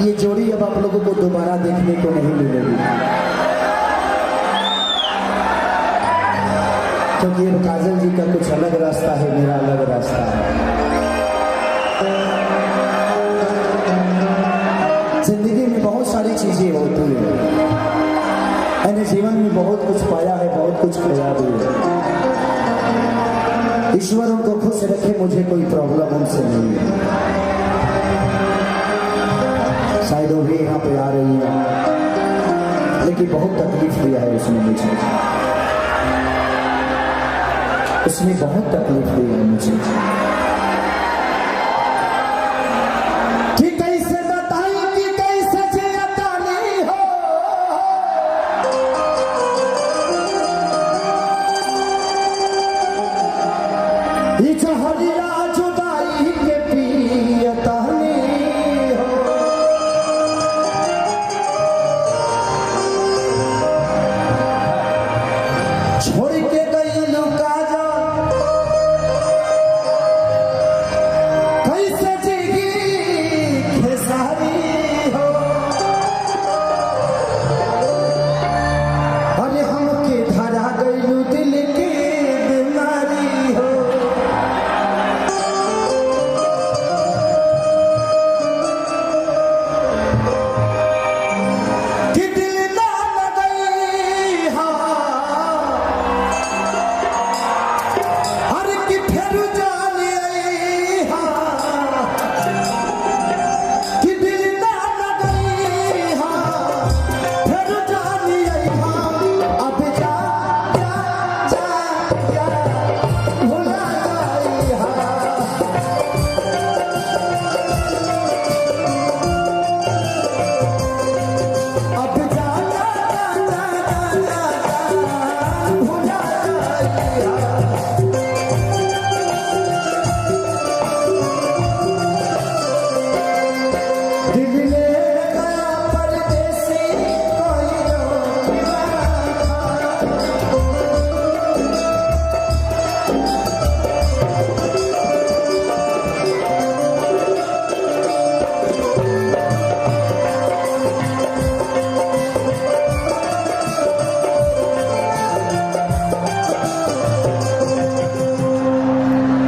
ये जोड़ी अब आप लोगों को दोबारा देखने को नहीं मिलेगी, क्योंकि काजल जी का कुछ अलग रास्ता है, मेरा अलग रास्ता है। जिंदगी में बहुत सारी चीजें होती है, मैंने जीवन में बहुत कुछ पाया है, बहुत कुछ खोया भी है। ईश्वर उनको खुश रखे, मुझे कोई प्रॉब्लम उनसे नहीं है। शायद वो भी यहाँ पे आ रही है, लेकिन बहुत तकलीफ दिया है उसने मुझे, उसने बहुत तकलीफ दी है मुझे। कि कैसे बताई कि कैसे जियतानी हो, ये जहरिया जुदाई के पियतानी छोड़ के गई लुका जा, कैसे जीगी खेसारी हो। अरे हमके धरा गई दिल की बीमारी हो। कि दिल ना लगई हाँ,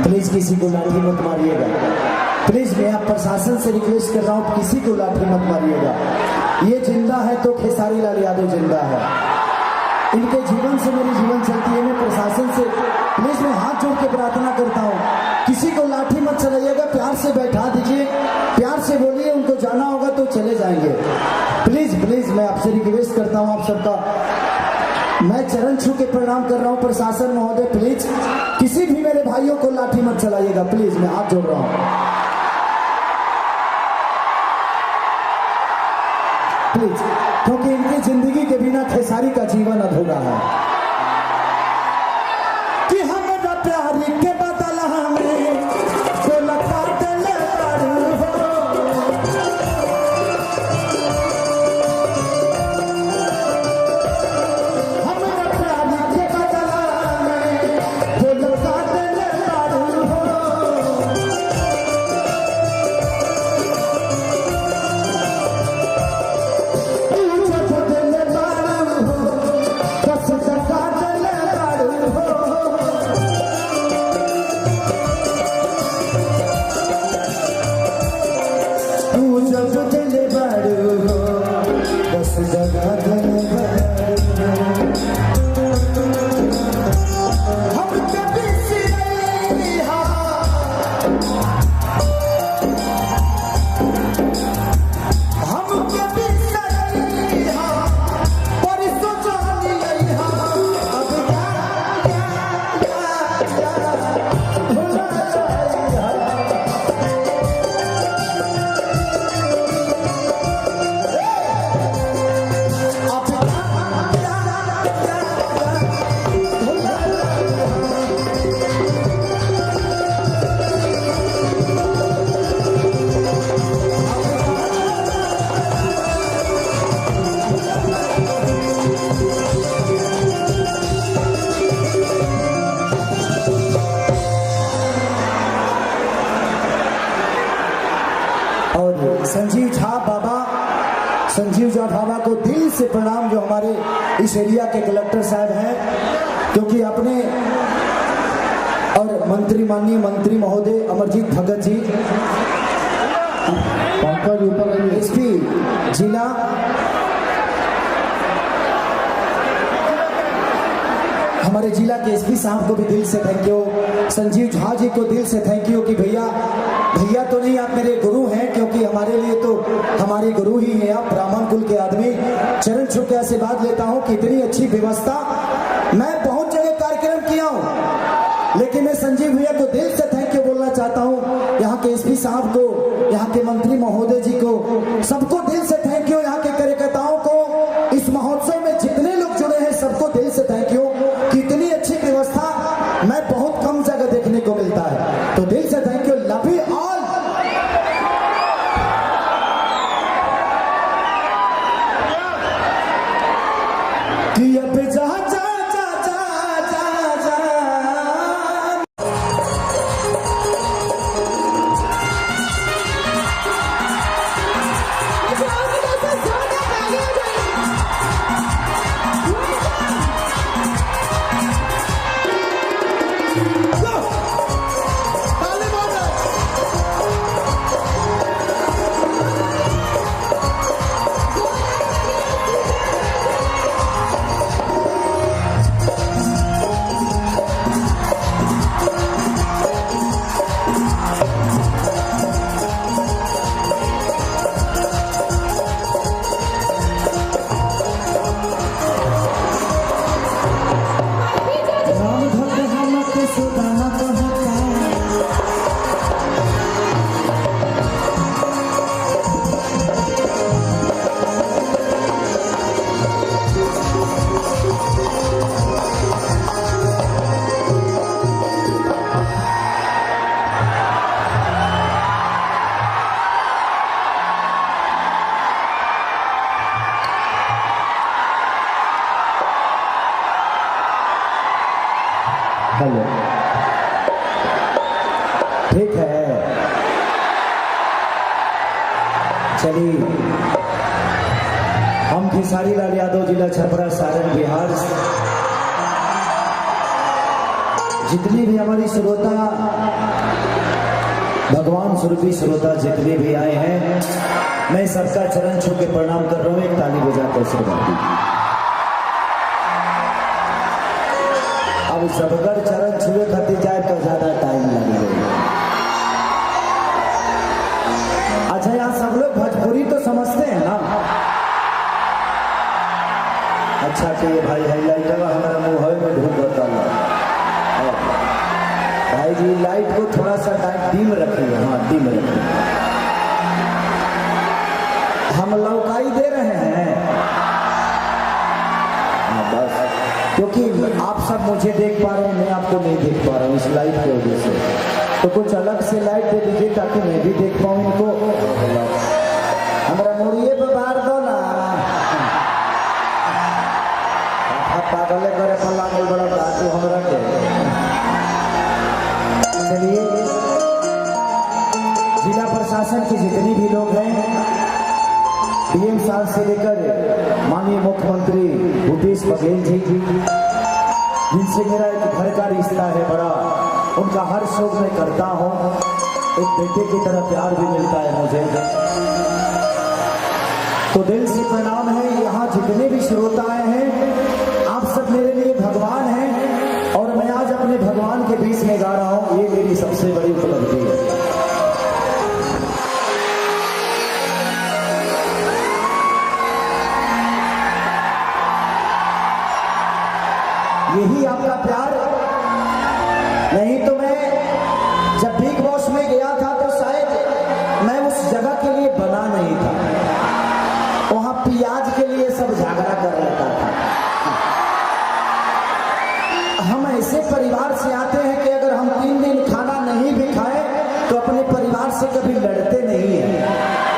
प्लीज किसी को लाठी मत मारिएगा। प्लीज मैं आप प्रशासन से रिक्वेस्ट कर रहा हूँ, किसी को लाठी मत मारिएगा। ये जिंदा है तो खेसारी लाल यादव जिंदा है, इनके जीवन से मेरी जीवन चलती है। मैं प्रशासन से प्लीज मैं हाथ जोड़ के प्रार्थना करता हूँ, किसी को लाठी मत चलाइएगा, प्यार से बैठा दीजिए, प्यार से बोलिए, उनको जाना होगा तो चले जाएंगे। प्लीज प्लीज मैं आपसे रिक्वेस्ट करता हूँ, आप सबका मैं चरण छू के प्रणाम कर रहा हूँ। प्रशासन महोदय प्लीज किसी भी मेरे भाइयों को लाठी मत चलाइएगा, प्लीज मैं हाथ जोड़ रहा हूँ। प्लीज, क्योंकि इनकी जिंदगी के बिना खेसारी का जीवन अधूरा है। कि हमारा प्यार के बदला हमें तो लगा दिल हो, हमारा प्यार के बदला हमें तो लगा दिल हो। बस से प्रणाम जो हमारे इस एरिया के कलेक्टर साहब हैं, क्योंकि अपने और मंत्री माननीय मंत्री महोदय अमरजीत भगत जी, एसपी जिला, हमारे जिला के एसपी साहब को भी दिल से थैंक यू, संजीव झा जी को दिल से थैंक यू कि भैया तो नहीं, आप मेरे गुरु हैं, क्योंकि हमारे लिए तो हमारे गुरु ही हैं आप, ब्राह्मण कुल के आदमी। चरण छू के आशीर्वाद लेता हूं कि इतनी अच्छी व्यवस्था, मैं बहुत जगह कार्यक्रम किया हूं, लेकिन मैं संजीव भैया को दिल से थैंक यू बोलना चाहता हूं, यहाँ के एसपी साहब को, यहाँ के मंत्री महोदय जी को, सबको दिल से थैंक यू, यहाँ के कार्यकर्ताओं को, इस महोत्सव में जितने लोग जुड़े हैं सबको दिल से थैंक यू कि इतनी अच्छी व्यवस्था मैं बहुत कम जगह देखने को मिलता है, तो दिल से thank you, love you all. कि अब जा जा जा जा जा जा हेलो, ठीक है, चलिए हम खेसारी लाल यादव, जिला छपरा, सारण, बिहार, जितनी भी हमारी श्रोता, भगवान स्वरूपी श्रोता जितने भी आए हैं, मैं सबका चरण छू के प्रणाम कर रहा हूं, एक ताली बजाकर आशीर्वाद दीजिए। अब सबकर चरण छुए खातिर जाए तो ज्यादा टाइम लगेगा। अच्छा, यहाँ सब लोग भोजपुरी तो समझते हैं ना? अच्छा कि ये भाई हाईलाइट हमारा मुंह में ढूंढ होता है भाई जी, लाइट को थोड़ा सा डिम रखिए, हाँ डिम रखिए, हम लौकाई दे रहे हैं, हाँ बस, क्योंकि आप सब मुझे देख पा रहे हैं, मैं आपको नहीं देख पा रहा हूँ इस लाइट की वजह से, तो कुछ अलग से लाइट दे दीजिए ताकि मैं भी देख पाऊँ इनको। हमारा मुड़िए पे बाहर दो ना, पागल करे पल्ला में बड़ा बातू हमरा के। चलिए, जिला प्रशासन के जितने भी लोग हैं, पीएम साहब से लेकर माननीय मुख्यमंत्री भूपेश बघेल जी, जिनसे मेरा एक घर का रिश्ता है बड़ा, उनका हर शोक मैं करता हूँ, एक बेटे की तरह प्यार भी मिलता है मुझे, तो दिल से प्रणाम है। यहाँ जितने भी श्रोता आए हैं, आप सब मेरे लिए भगवान हैं, और मैं आज अपने भगवान के बीच में गा रहा हूँ, ये मेरी सबसे बड़ी उपलब्धि है। यही आपका प्यार, नहीं तो मैं जब बिग बॉस में गया था तो शायद मैं उस जगह के लिए बना नहीं था, वहां प्याज के लिए सब झगड़ा कर लेता था। हम ऐसे परिवार से आते हैं कि अगर हम 3 दिन खाना नहीं भी खाए तो अपने परिवार से कभी लड़ते नहीं है,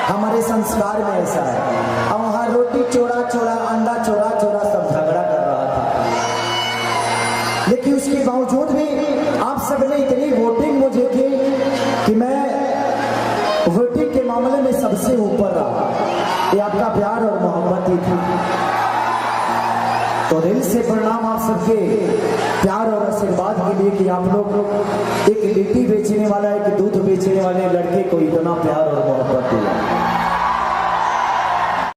हमारे संस्कार में ऐसा है। और वहां रोटी चोरा चोरा, अंडा चोरा चोरा सब झगड़ा कर रहा था, लेकिन उसके बावजूद भी आप सबने इतनी वोटिंग मुझे की कि मैं वोटिंग के मामले में सबसे ऊपर रहा। ये आपका प्यार और मोहब्बत ही थी। तो दिल से प्रणाम आप सबके प्यार और आशीर्वाद के लिए कि आप लोग एक लिट्टी बेचने वाला, एक दूध बेचने वाले लड़के को इतना प्यार और